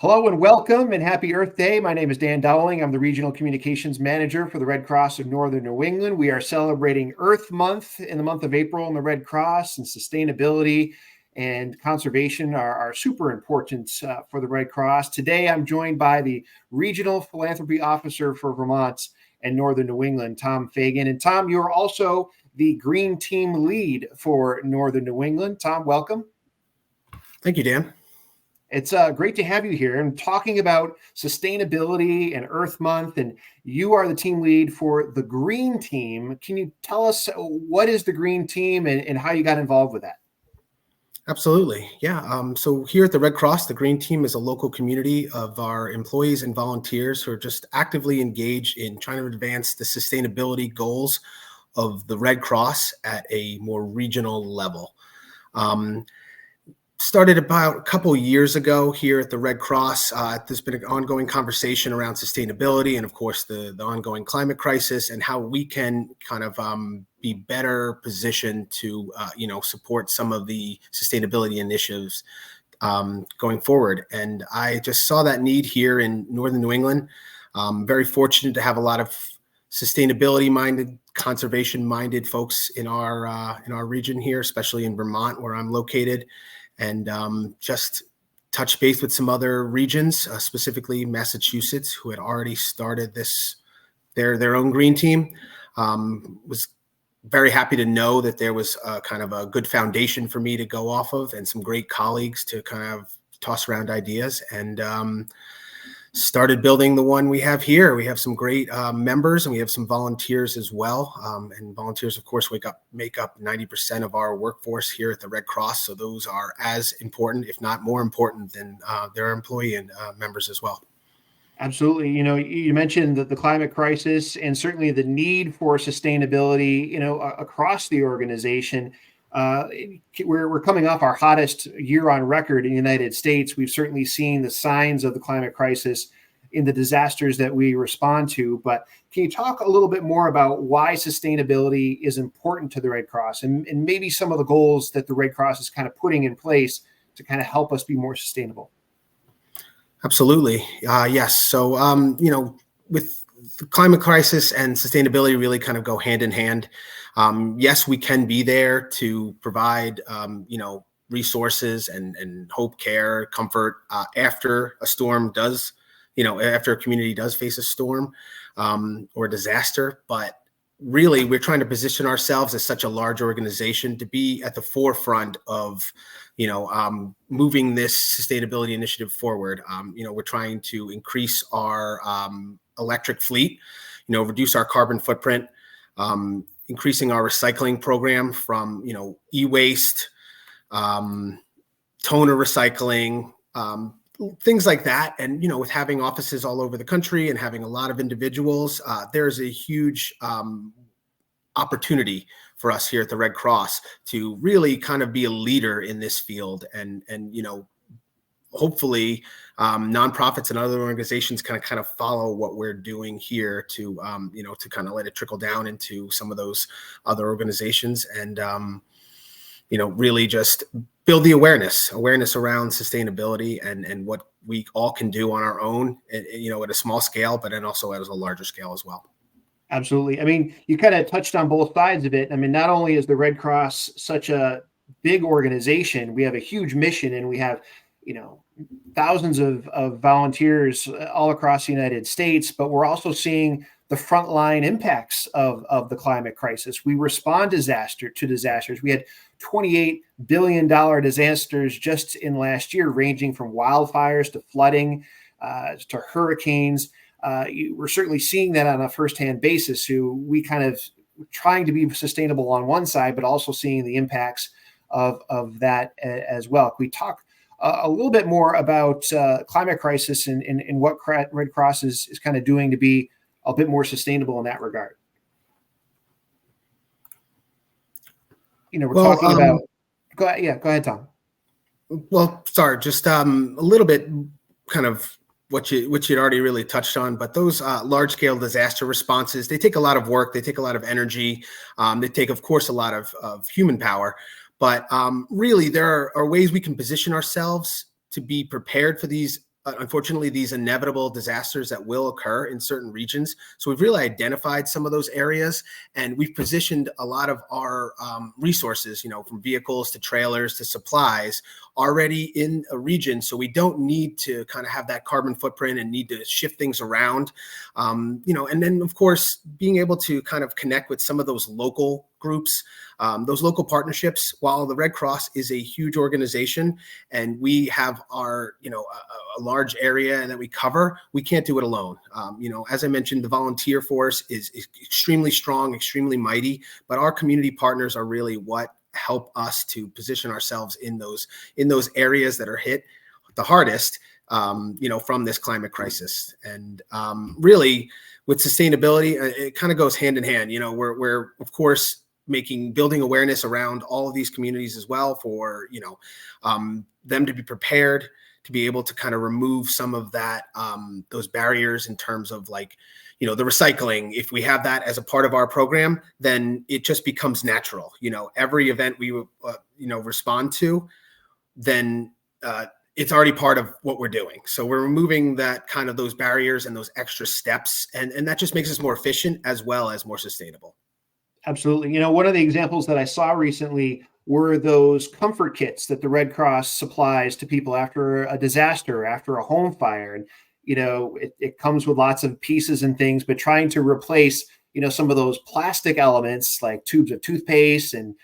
Hello and welcome and happy Earth Day. My name is Dan Dowling. I'm the Regional Communications Manager for the Red Cross of Northern New England. We are celebrating Earth Month in the month of April, and the Red Cross and sustainability and conservation are super important for the Red Cross. Today, I'm joined by the Regional Philanthropy Officer for Vermont and Northern New England, Tom Fagan. And Tom, you're also the Green Team Lead for Northern New England. Tom, welcome. Thank you, Dan. It's great to have you here and talking about sustainability and Earth Month. And you are the team lead for the Green Team. Can you tell us what is the Green Team and how you got involved with that? Absolutely. Yeah. So here at the Red Cross, the Green Team is a local community of our employees and volunteers who are just actively engaged in trying to advance the sustainability goals of the Red Cross at a more regional level. Started about a couple years ago here at the Red Cross. There's been an ongoing conversation around sustainability and, of course, the ongoing climate crisis and how we can kind of be better positioned to, support some of the sustainability initiatives going forward. And I just saw that need here in Northern New England. Very fortunate to have a lot of sustainability-minded, conservation-minded folks in our region here, especially in Vermont, where I'm located. And just touch base with some other regions, specifically Massachusetts, who had already started their own Green Team. Was very happy to know that there was kind of a good foundation for me to go off of and some great colleagues to kind of toss around ideas, and started building the one we have here. We have some great members, and we have some volunteers as well. And volunteers, of course, make up 90% of our workforce here at the Red Cross. So those are as important, if not more important, than their employee and members as well. Absolutely. You mentioned the climate crisis and certainly the need for sustainability, across the organization. We're coming off our hottest year on record in the United States. We've certainly seen the signs of the climate crisis in the disasters that we respond to. But can you talk a little bit more about why sustainability is important to the Red Cross and maybe some of the goals that the Red Cross is kind of putting in place to kind of help us be more sustainable? Absolutely. Yes. So, with the climate crisis and sustainability really kind of go hand in hand. Yes, we can be there to provide, resources and hope, care, comfort after a storm does, after a community does face a storm or disaster. But really, we're trying to position ourselves as such a large organization to be at the forefront of, moving this sustainability initiative forward. We're trying to increase our electric fleet, reduce our carbon footprint, increasing our recycling program from, e-waste, toner recycling, things like that. And, with having offices all over the country and having a lot of individuals, there's a huge opportunity for us here at the Red Cross to really kind of be a leader in this field and hopefully nonprofits and other organizations kind of follow what we're doing here to to kind of let it trickle down into some of those other organizations and really just build the awareness around sustainability and what we all can do on our own, at a small scale, but then also at a larger scale as well. Absolutely. I mean, you kind of touched on both sides of it. I mean, not only is the Red Cross such a big organization, we have a huge mission and we have, thousands of volunteers all across the United States, but we're also seeing the frontline impacts of the climate crisis. We respond to disasters. We had $28 billion disasters just in last year, ranging from wildfires to flooding to hurricanes. We're certainly seeing that on a firsthand basis. We kind of trying to be sustainable on one side, but also seeing the impacts of that as well. Can we talk a little bit more about climate crisis and what Red Cross is kind of doing to be a bit more sustainable in that regard? We're talking about. Go ahead, Tom. Well, sorry, just a little bit kind of which you'd already really touched on, but those large-scale disaster responses, they take a lot of work, they take a lot of energy, they take, of course, a lot of human power, but really there are ways we can position ourselves to be prepared for these unfortunately, these inevitable disasters that will occur in certain regions. So we've really identified some of those areas, and we've positioned a lot of our resources, from vehicles to trailers to supplies, already in a region. So we don't need to kind of have that carbon footprint and need to shift things around, and then, of course, being able to kind of connect with some of those local groups, those local partnerships. While the Red Cross is a huge organization and we have our, a large area that we cover, we can't do it alone. As I mentioned, the volunteer force is extremely strong, extremely mighty, but our community partners are really what help us to position ourselves in those areas that are hit the hardest, from this climate crisis. And really, with sustainability, it kind of goes hand in hand. We're of course building awareness around all of these communities as well for, them to be prepared to be able to kind of remove some of that, those barriers in terms of the recycling. If we have that as a part of our program, then it just becomes natural. Every event we, respond to, then it's already part of what we're doing. So we're removing that kind of those barriers and those extra steps. And that just makes us more efficient as well as more sustainable. Absolutely. One of the examples that I saw recently were those comfort kits that the Red Cross supplies to people after a disaster, after a home fire. And, it comes with lots of pieces and things, but trying to replace, some of those plastic elements like tubes of toothpaste and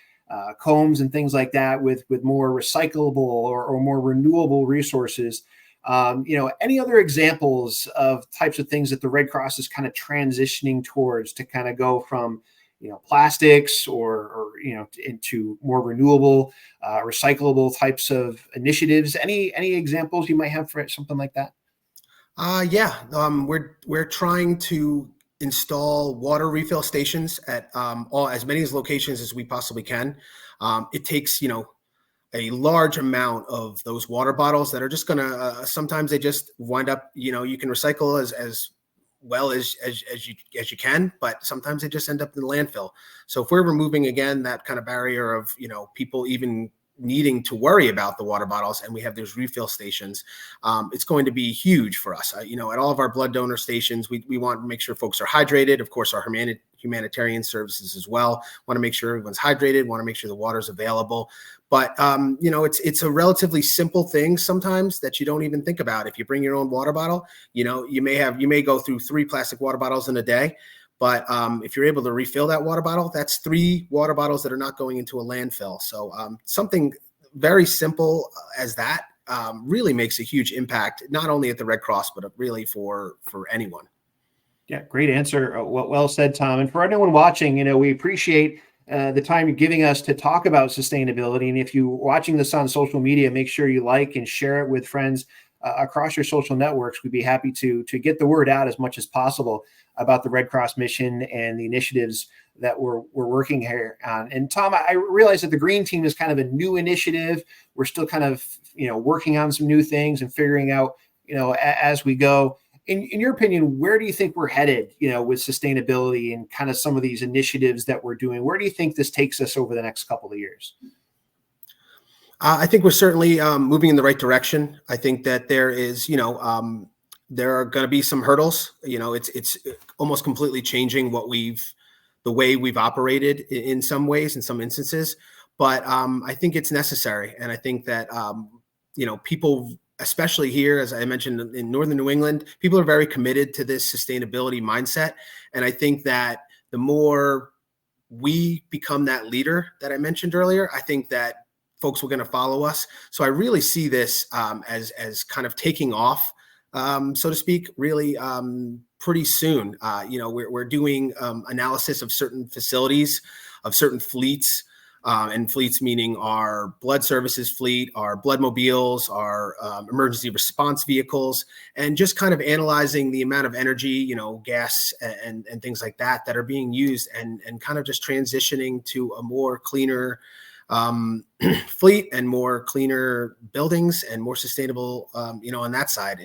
combs and things like that with more recyclable or more renewable resources. Any other examples of types of things that the Red Cross is kind of transitioning towards to kind of go from plastics or into more renewable, recyclable types of initiatives? Any examples you might have for something like that? We're trying to install water refill stations at as many locations as we possibly can. It takes a large amount of those water bottles that are just gonna sometimes they just wind up, you can recycle as well as you can, but sometimes they just end up in the landfill. So if we're removing again that kind of barrier of people even needing to worry about the water bottles, and we have those refill stations, it's going to be huge for us. At all of our blood donor stations, we want to make sure folks are hydrated. Of course, our humanitarian services as well want to make sure everyone's hydrated, want to make sure the water's available. But it's a relatively simple thing sometimes that you don't even think about. If you bring your own water bottle, you may go through 3 plastic water bottles in a day. But if you're able to refill that water bottle, that's 3 water bottles that are not going into a landfill. So something very simple as that really makes a huge impact, not only at the Red Cross, but really for anyone. Yeah, great answer. Well said, Tom. And for anyone watching, we appreciate the time you're giving us to talk about sustainability. And if you're watching this on social media, make sure you like and share it with friends across your social networks. We'd be happy to get the word out as much as possible about the Red Cross mission and the initiatives that we're working here on. And Tom, I realize that the Green Team is kind of a new initiative. We're still kind of, working on some new things and figuring out, as we go. In your opinion, where do you think we're headed, with sustainability and kind of some of these initiatives that we're doing? Where do you think this takes us over the next couple of years? I think we're certainly moving in the right direction. I think that there is, there are going to be some hurdles. It's almost completely changing the way we've operated in some ways, in some instances. But I think it's necessary, and I think that people, especially here, as I mentioned, in Northern New England, people are very committed to this sustainability mindset. And I think that the more we become that leader that I mentioned earlier, I think that folks are going to follow us. So I really see this as kind of taking off, so to speak, really pretty soon. We're doing analysis of certain facilities, of certain fleets, and fleets meaning our blood services fleet, our blood mobiles, our emergency response vehicles, and just kind of analyzing the amount of energy, gas and things like that are being used, and kind of just transitioning to a more cleaner fleet and more cleaner buildings and more sustainable, on that side,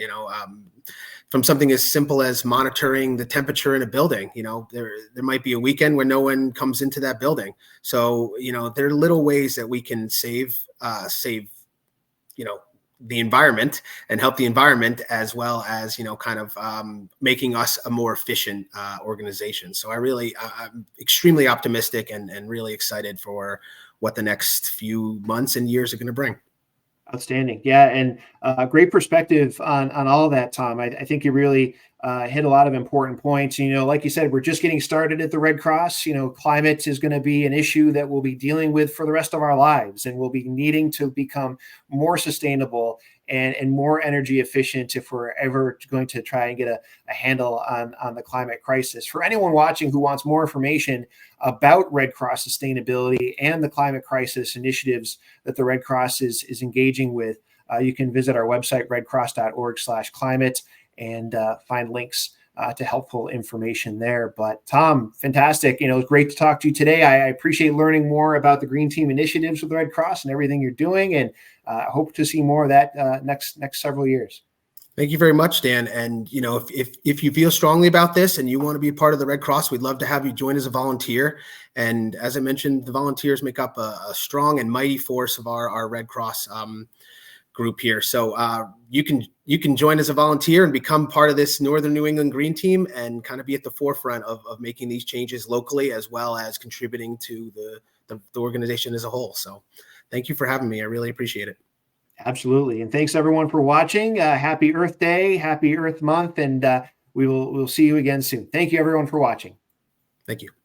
from something as simple as monitoring the temperature in a building. There might be a weekend when no one comes into that building. So, there are little ways that we can save, the environment and help the environment, as well as, kind of making us a more efficient organization. So I'm extremely optimistic and really excited for what the next few months and years are going to bring. Outstanding. Yeah. And great perspective on all of that, Tom. I think you really hit a lot of important points. Like you said, we're just getting started at the Red Cross. Climate is going to be an issue that we'll be dealing with for the rest of our lives, and we'll be needing to become more sustainable and more energy efficient if we're ever going to try and get a handle on the climate crisis. For anyone watching who wants more information about Red Cross sustainability and the climate crisis initiatives that the Red Cross is engaging with, you can visit our website, redcross.org/climate, and find links to helpful information there. But Tom, fantastic. It was great to talk to you today. I appreciate learning more about the Green Team initiatives with the Red Cross and everything you're doing, and hope to see more of that next several years. Thank you very much, Dan. And, if you feel strongly about this and you want to be a part of the Red Cross, we'd love to have you join as a volunteer. And as I mentioned, the volunteers make up a strong and mighty force of our Red Cross group here. So you can join as a volunteer and become part of this Northern New England Green Team and kind of be at the forefront of making these changes locally, as well as contributing to the organization as a whole. So thank you for having me. I really appreciate it. Absolutely. And thanks everyone for watching. Happy Earth Day, happy Earth Month, and we'll see you again soon. Thank you everyone for watching. Thank you.